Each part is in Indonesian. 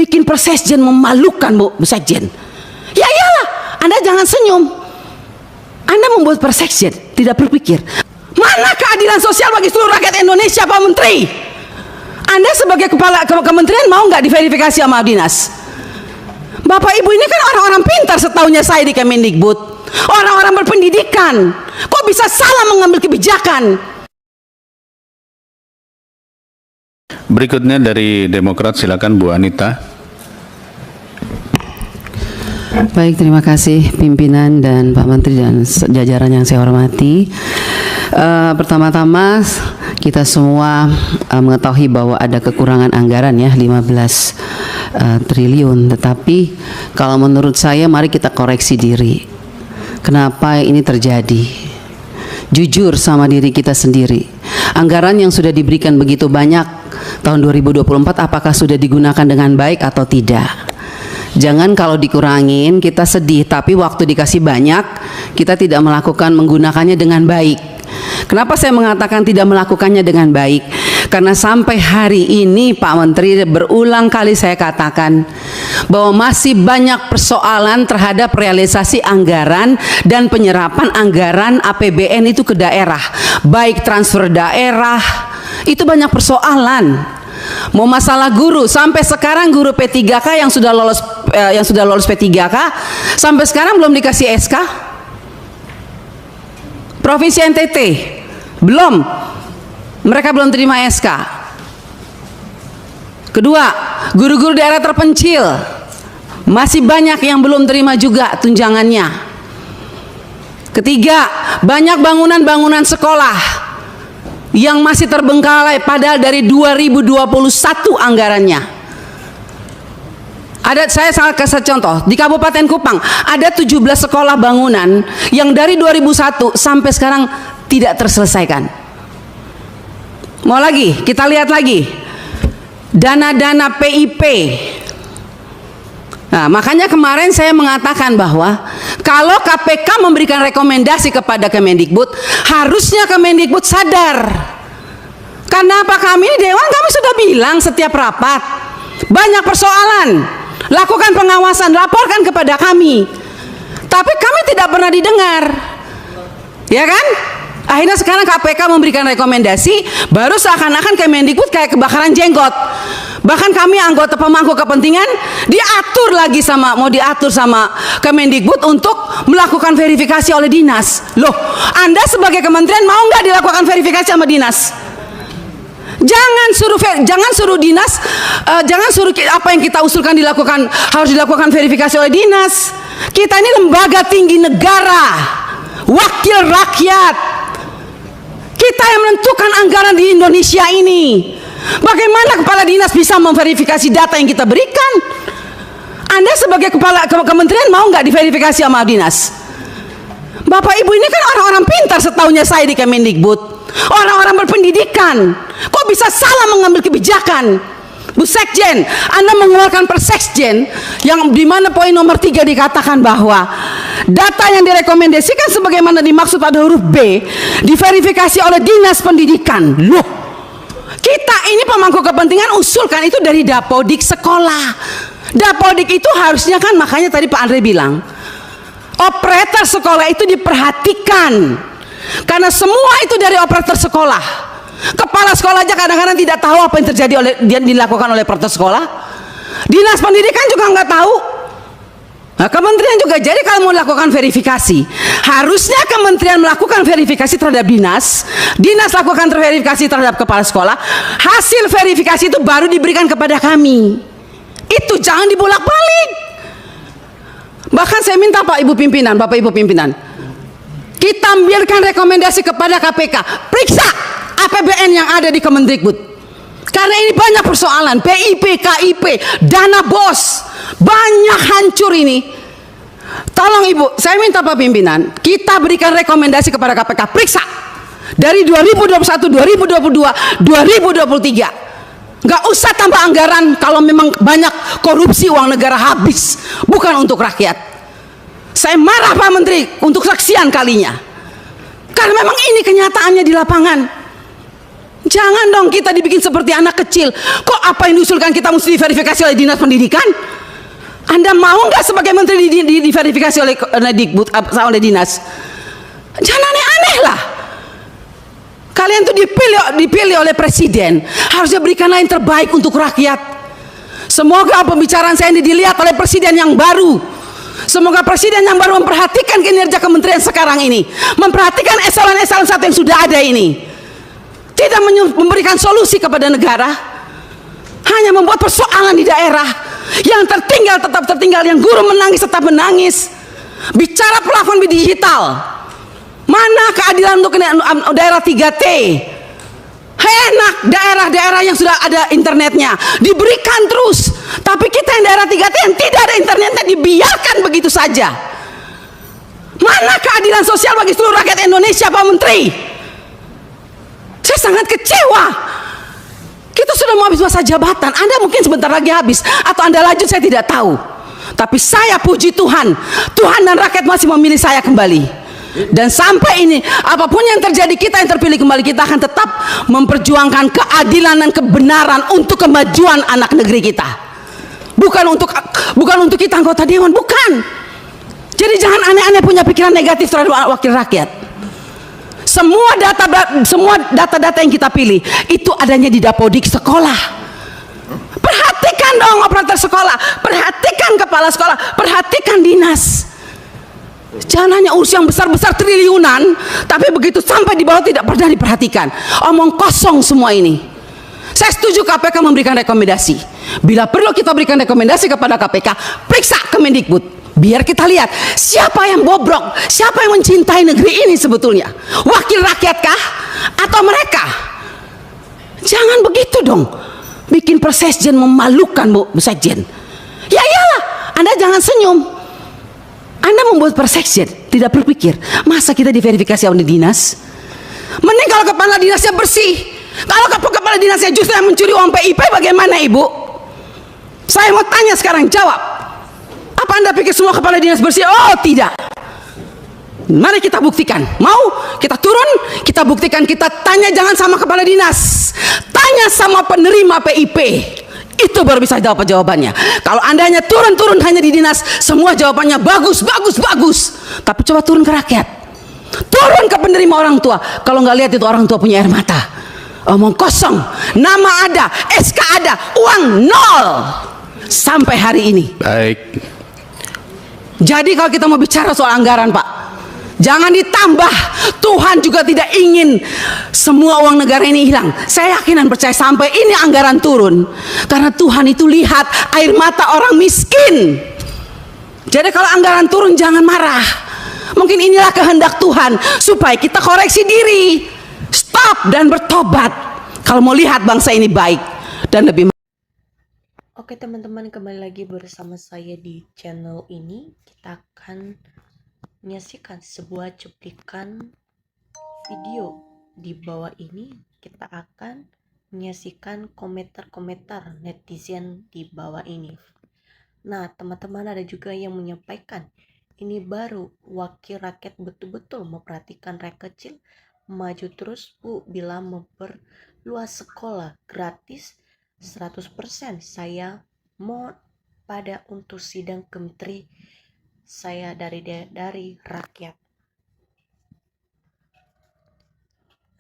bikin Persekjen memalukan, Bu Sekjen. Ya iyalah, Anda jangan senyum. Anda membuat Persekjen tidak berpikir, mana keadilan sosial bagi seluruh rakyat Indonesia, Pak Menteri? Anda sebagai kepala kementerian mau nggak diverifikasi sama dinas? Bapak Ibu ini kan orang-orang pintar setahunya saya di Kemendikbud, orang-orang berpendidikan. Kok bisa salah mengambil kebijakan? Berikutnya dari Demokrat, silakan Bu Anita. Baik, terima kasih pimpinan dan Pak Menteri dan jajaran yang saya hormati. Pertama-tama kita semua mengetahui bahwa ada kekurangan anggaran ya 15 triliun. Tetapi kalau menurut saya mari kita koreksi diri. Kenapa ini terjadi? Jujur sama diri kita sendiri. Anggaran yang sudah diberikan begitu banyak tahun 2024 apakah sudah digunakan dengan baik atau tidak? Jangan kalau dikurangin kita sedih, tapi waktu dikasih banyak kita tidak menggunakannya dengan baik. Kenapa saya mengatakan tidak melakukannya dengan baik? Karena sampai hari ini Pak Menteri berulang kali saya katakan bahwa masih banyak persoalan terhadap realisasi anggaran dan penyerapan anggaran APBN itu ke daerah, baik transfer daerah, itu banyak persoalan. Mau masalah guru, sampai sekarang guru P3K yang sudah lolos P3K sampai sekarang belum dikasih SK. Provinsi NTT belum, mereka belum terima SK. Kedua, guru-guru daerah terpencil masih banyak yang belum terima juga tunjangannya. Ketiga, banyak bangunan-bangunan sekolah yang masih terbengkalai padahal dari 2021 anggarannya. Saya kasih contoh, di Kabupaten Kupang ada 17 sekolah bangunan yang dari 2001 sampai sekarang tidak terselesaikan. Mau lagi, kita lihat lagi dana-dana PIP. Nah, makanya kemarin saya mengatakan bahwa kalau KPK memberikan rekomendasi kepada Kemendikbud, harusnya Kemendikbud sadar. Karena apa, kami ini Dewan, kami sudah bilang setiap rapat, banyak persoalan, lakukan pengawasan, laporkan kepada kami. Tapi kami tidak pernah didengar. Ya kan? Akhirnya sekarang KPK memberikan rekomendasi, baru seakan-akan Kemendikbud kayak kebakaran jenggot. Bahkan kami anggota pemangku kepentingan mau diatur sama Kemendikbud untuk melakukan verifikasi oleh dinas. Loh, Anda sebagai kementerian mau nggak dilakukan verifikasi sama dinas? Jangan suruh dinas, jangan suruh apa yang kita usulkan harus dilakukan verifikasi oleh dinas. Kita ini lembaga tinggi negara, wakil rakyat. Kita yang menentukan anggaran di Indonesia ini. Bagaimana kepala dinas bisa memverifikasi data yang kita berikan? Anda sebagai kepala kementerian mau nggak diverifikasi sama dinas? Bapak Ibu ini kan orang-orang pintar setahunya saya di Kemendikbud, orang-orang berpendidikan. Kok bisa salah mengambil kebijakan? Bu Sekjen, Anda mengeluarkan Persekjen yang dimana poin nomor 3 dikatakan bahwa data yang direkomendasikan sebagaimana dimaksud pada huruf B diverifikasi oleh dinas pendidikan. Loh, kita ini pemangku kepentingan usulkan itu dari Dapodik sekolah. Dapodik itu harusnya kan, makanya tadi Pak Andre bilang operator sekolah itu diperhatikan, karena semua itu dari operator sekolah. Kepala sekolah aja kadang-kadang tidak tahu apa yang terjadi dilakukan oleh operator sekolah. Dinas pendidikan juga nggak tahu. Nah, kementerian juga. Jadi kalau mau melakukan verifikasi, harusnya kementerian melakukan verifikasi terhadap dinas, dinas lakukan verifikasi terhadap kepala sekolah, hasil verifikasi itu baru diberikan kepada kami. Itu jangan dibolak-balik. Bahkan saya minta Bapak Ibu pimpinan, kita ambilkan rekomendasi kepada KPK, periksa APBN yang ada di Kemendikbud. Karena ini banyak persoalan, PIP, KIP, dana BOS, banyak hancur ini. Tolong Ibu, saya minta Pak Pimpinan, kita berikan rekomendasi kepada KPK, periksa dari 2021, 2022, 2023. Nggak usah tambah anggaran kalau memang banyak korupsi, uang negara habis, bukan untuk rakyat. Saya marah Pak Menteri untuk sekian kalinya, karena memang ini kenyataannya di lapangan. Jangan dong kita dibikin seperti anak kecil. Kok apa yang diusulkan kita mesti diverifikasi oleh Dinas Pendidikan? Anda mau nggak sebagai menteri diverifikasi oleh Dikbud, oleh dinas? Jangan aneh-aneh lah. Kalian tuh dipilih oleh presiden, harusnya berikanlah yang terbaik untuk rakyat. Semoga pembicaraan saya ini dilihat oleh presiden yang baru. Semoga presiden yang baru memperhatikan kinerja kementerian sekarang ini, memperhatikan eselon-eselon 1 yang sudah ada ini. Tidak memberikan solusi kepada negara, hanya membuat persoalan di daerah. Yang tertinggal tetap tertinggal, yang guru menangis tetap menangis. Bicara plafon digital, mana keadilan untuk daerah 3T? Enak daerah-daerah yang sudah ada internetnya diberikan terus, tapi kita yang daerah 3T yang tidak ada internetnya dibiarkan begitu saja. Mana keadilan sosial bagi seluruh rakyat Indonesia, Pak Menteri? Saya sangat kecewa. Kita sudah mau habis masa jabatan, Anda mungkin sebentar lagi habis, atau Anda lanjut, saya tidak tahu. Tapi saya puji Tuhan, Tuhan dan rakyat masih memilih saya kembali. Dan sampai ini, apapun yang terjadi, kita yang terpilih kembali, kita akan tetap memperjuangkan keadilan dan kebenaran untuk kemajuan anak negeri kita. Bukan untuk kita anggota dewan, bukan. Jadi jangan aneh-aneh punya pikiran negatif terhadap wakil rakyat. Semua data-data yang kita pilih itu adanya di Dapodik sekolah. Perhatikan dong operator sekolah, perhatikan kepala sekolah, perhatikan dinas. Jangan hanya urus yang besar-besar triliunan, tapi begitu sampai di bawah tidak pernah diperhatikan. Omong kosong semua ini. Saya setuju KPK memberikan rekomendasi. Bila perlu kita berikan rekomendasi kepada KPK, periksa Kemendikbud. Biar kita lihat siapa yang bobrok, siapa yang mencintai negeri ini sebetulnya. Wakil rakyat kah? Atau mereka? Jangan begitu dong. Bikin Persesjen memalukan, Bu Sekjen. Ya iyalah, Anda jangan senyum. Anda membuat Persesjen tidak berpikir, masa kita diverifikasi oleh dinas? Mending kalau kepala dinasnya bersih. Kalau kepala dinasnya justru yang mencuri uang PIP, bagaimana Ibu? Saya mau tanya sekarang, jawab. Apa Anda pikir semua kepala dinas bersih? Oh tidak. Mari kita buktikan. Mau kita turun, kita buktikan, kita tanya, jangan sama kepala dinas, tanya sama penerima PIP. Itu baru bisa jawab jawabannya. Kalau Anda hanya turun hanya di dinas, semua jawabannya bagus. Tapi coba turun ke rakyat, turun ke penerima orang tua. Kalau nggak lihat itu orang tua punya air mata. Omong kosong. Nama ada, SK ada, uang nol sampai hari ini. Baik. Jadi kalau kita mau bicara soal anggaran, Pak, jangan ditambah. Tuhan juga tidak ingin semua uang negara ini hilang. Saya yakin dan percaya sampai ini anggaran turun, karena Tuhan itu lihat air mata orang miskin. Jadi kalau anggaran turun jangan marah. Mungkin inilah kehendak Tuhan supaya kita koreksi diri, stop dan bertobat. Kalau mau lihat bangsa ini baik dan lebih. Oke teman-teman, kembali lagi bersama saya di channel ini. Kita akan menyaksikan sebuah cuplikan video. Di bawah ini kita akan menyaksikan komentar-komentar netizen di bawah ini. Nah teman-teman, ada juga yang menyampaikan, ini baru wakil rakyat betul-betul memperhatikan rakyat kecil. Maju terus Bu, bila memperluas sekolah gratis 100%. Saya mau pada untuk sidang ke menteri saya dari rakyat.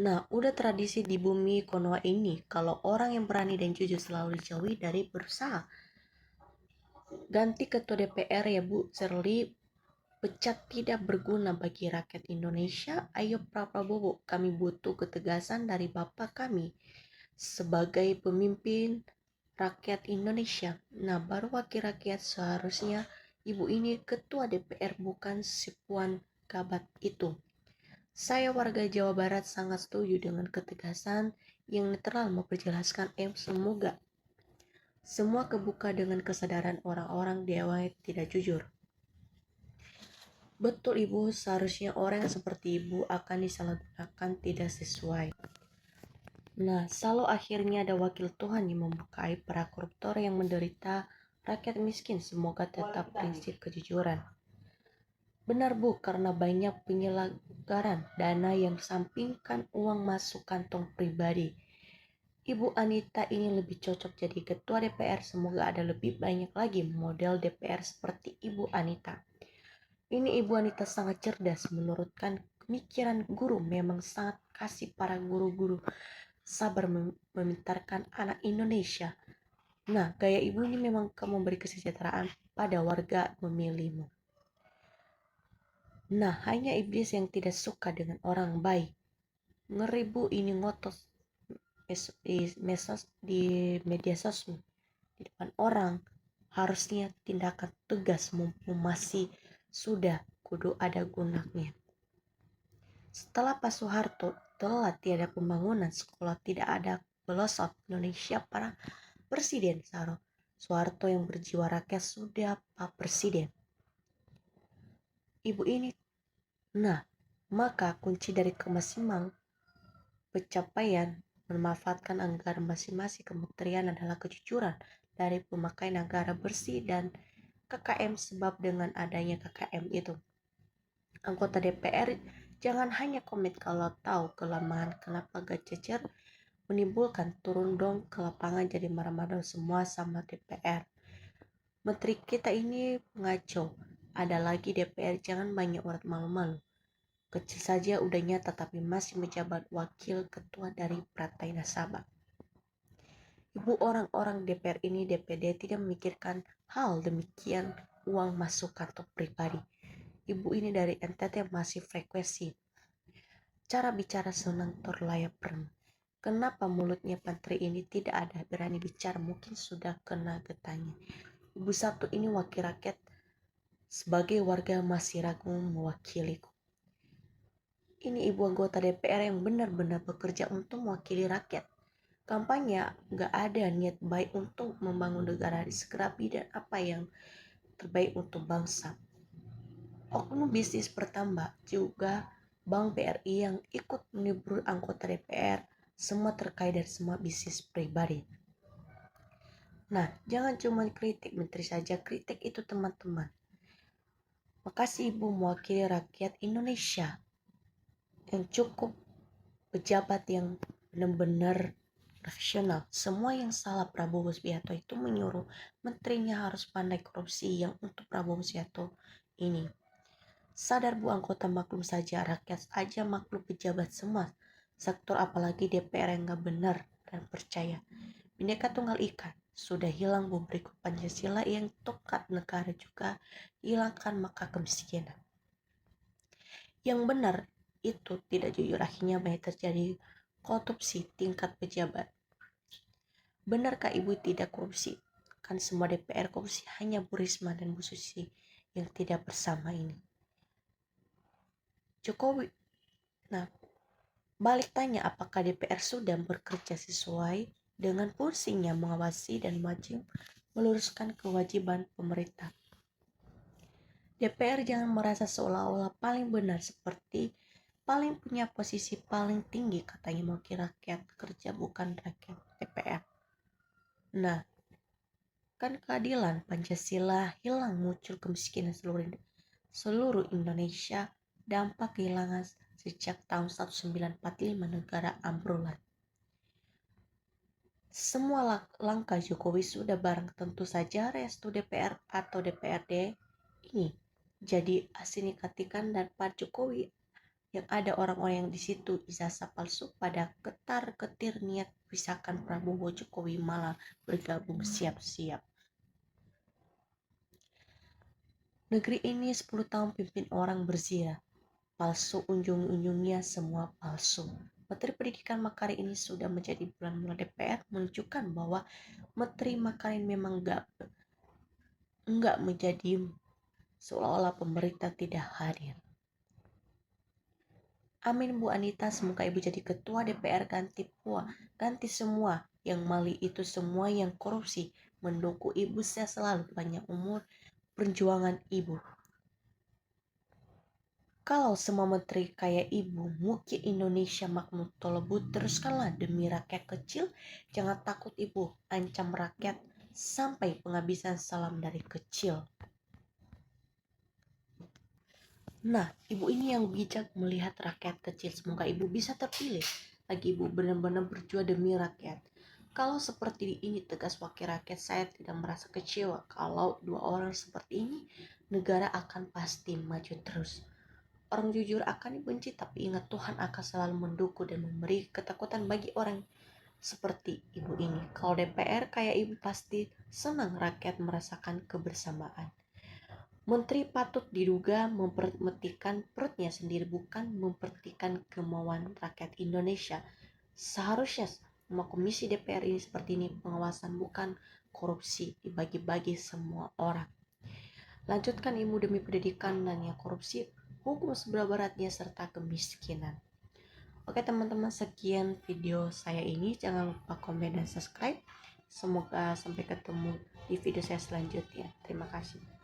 Nah, udah tradisi di bumi Konoha ini, kalau orang yang berani dan jujur selalu dijauhi dari berusaha. Ganti ketua DPR ya Bu Shirley, pecat tidak berguna bagi rakyat Indonesia. Ayo Pak Prabowo, kami butuh ketegasan dari Bapak kami sebagai pemimpin rakyat Indonesia. Nah, baru wakil rakyat, seharusnya Ibu ini ketua DPR, bukan si Puan Gabat itu. Saya warga Jawa Barat sangat setuju dengan ketegasan yang netral memperjelaskan semoga semua kebuka dengan kesadaran orang-orang dewa tidak jujur. Betul Ibu, seharusnya orang seperti Ibu akan disalahgunakan tidak sesuai. Nah, selalu akhirnya ada wakil Tuhan yang membuka aib para koruptor yang menderita rakyat miskin. Semoga tetap prinsip kejujuran. Benar Bu, karena banyak penyelenggaran dana yang sampingkan uang masuk kantong pribadi. Ibu Anita ini lebih cocok jadi ketua DPR. Semoga ada lebih banyak lagi model DPR seperti Ibu Anita. Ini Ibu Anita sangat cerdas menurutkan pemikiran guru, memang sangat kasih para guru-guru sabar memintarkan anak Indonesia. Nah, gaya ibu ini memang memberi kesejahteraan pada warga memilihmu. Nah, hanya iblis yang tidak suka dengan orang baik. Ngeri Bu, ini ngotos di media sosial di depan orang. Harusnya tindakan tegas mumpung masih sudah kudu ada gunanya. Setelah Pak Soeharto telah tiada pembangunan sekolah, tidak ada pelosok Indonesia para presiden. Soeharto yang berjiwa rakyat sudah Pak Presiden. Ibu ini, nah, maka kunci dari kemaksimal pencapaian memanfaatkan anggaran masing-masing kementerian adalah kejujuran dari pemakaian anggaran bersih dan KKM. Sebab dengan adanya KKM itu, anggota DPR jangan hanya komit kalau tahu kelemahan kenapa gak cecer, menimbulkan turun dong ke lapangan jadi marah-marah semua sama DPR. Menteri kita ini ngaco. Ada lagi DPR jangan banyak orang malu-malu. Kecil saja udah nyata tapi masih menjabat wakil ketua dari Partai Nasabah. Ibu, orang-orang DPR ini DPD tidak memikirkan hal demikian, uang masuk kantong pribadi. Ibu ini dari NTT masih frekuensi. Cara bicara senang terlayap pernah. Kenapa mulutnya Menteri ini tidak ada berani bicara, mungkin sudah kena getahnya. Ibu satu ini wakil rakyat, sebagai warga masih ragu mewakiliku. Ini ibu anggota DPR yang benar-benar bekerja untuk mewakili rakyat. Kampanye gak ada niat baik untuk membangun negara, disegerapi dan apa yang terbaik untuk bangsa. Oknum bisnis bertambah, juga Bank BRI yang ikut menibur anggota DPR, semua terkait dari semua bisnis pribadi. Nah, jangan cuma kritik menteri saja, kritik itu teman-teman. Makasih ibu mewakili rakyat Indonesia yang cukup, pejabat yang benar-benar profesional. Semua yang salah Prabowo Subianto itu menyuruh menterinya harus pandai korupsi, yang untuk Prabowo Subianto ini. Sadar Bu anggota, maklum saja rakyat aja maklum pejabat semua sektor, apalagi DPR yang gak benar dan percaya. Bhinneka Tunggal Ika sudah hilang Bu, berikut Pancasila yang tokat negara juga hilangkan, maka kemiskinan. Yang benar itu tidak jujur, akhirnya banyak terjadi korupsi tingkat pejabat. Benarkah ibu tidak korupsi? Kan semua DPR korupsi, hanya Bu Risma dan Bu Susi yang tidak bersama ini. Jokowi, nah, balik tanya, apakah DPR sudah bekerja sesuai dengan fungsinya mengawasi dan wajib meluruskan kewajiban pemerintah? DPR jangan merasa seolah-olah paling benar, seperti paling punya posisi paling tinggi, katanya mewakili rakyat. Kerja bukan rakyat DPR. Nah, kan keadilan Pancasila hilang, muncul kemiskinan seluruh Indonesia, dampak kehilangan sejak tahun 1945, negara ambulan. Semua langkah Jokowi sudah bareng, tentu saja restu DPR atau DPRD ini jadi asing katikan, dan Pak Jokowi yang ada orang-orang yang di situ ijazah palsu pada ketar-ketir niat pisahkan Prabowo Jokowi, malah bergabung siap-siap. Negeri ini 10 tahun pimpin orang berzina, palsu ujung-ujungnya, semua palsu. Menteri Pendidikan Makarim ini sudah menjadi bulan-bulan DPR, menunjukkan bahwa Menteri Makarim memang enggak menjadi seolah-olah pemerintah tidak hadir. Amin Bu Anita, semoga ibu jadi ketua DPR, ganti semua yang mali itu, semua yang korupsi. Mendukung ibu, saya selalu banyak umur perjuangan ibu. Kalau semua menteri kayak ibu, mungkin Indonesia makmur tolebut. Teruskanlah demi rakyat kecil, jangan takut ibu, ancam rakyat sampai penghabisan, salam dari kecil. Nah, ibu ini yang bijak melihat rakyat kecil. Semoga ibu bisa terpilih lagi ibu, benar-benar berjuang demi rakyat. Kalau seperti ini tegas wakil rakyat, saya tidak merasa kecewa. Kalau dua orang seperti ini, negara akan pasti maju terus. Orang jujur akan dibenci, tapi ingat Tuhan akan selalu mendukung dan memberi ketakutan bagi orang seperti ibu ini. Kalau DPR kayak ibu pasti senang rakyat merasakan kebersamaan. Menteri patut diduga memperhatikan perutnya sendiri, bukan memperhatikan kemauan rakyat Indonesia. Seharusnya sama komisi DPR ini seperti ini, pengawasan bukan korupsi, dibagi-bagi semua orang. Lanjutkan ilmu demi pendidikan dan ya korupsi, hukum seberat-beratnya serta kemiskinan. Oke teman-teman, sekian video saya ini. Jangan lupa komen dan subscribe. Semoga sampai ketemu di video saya selanjutnya. Terima kasih.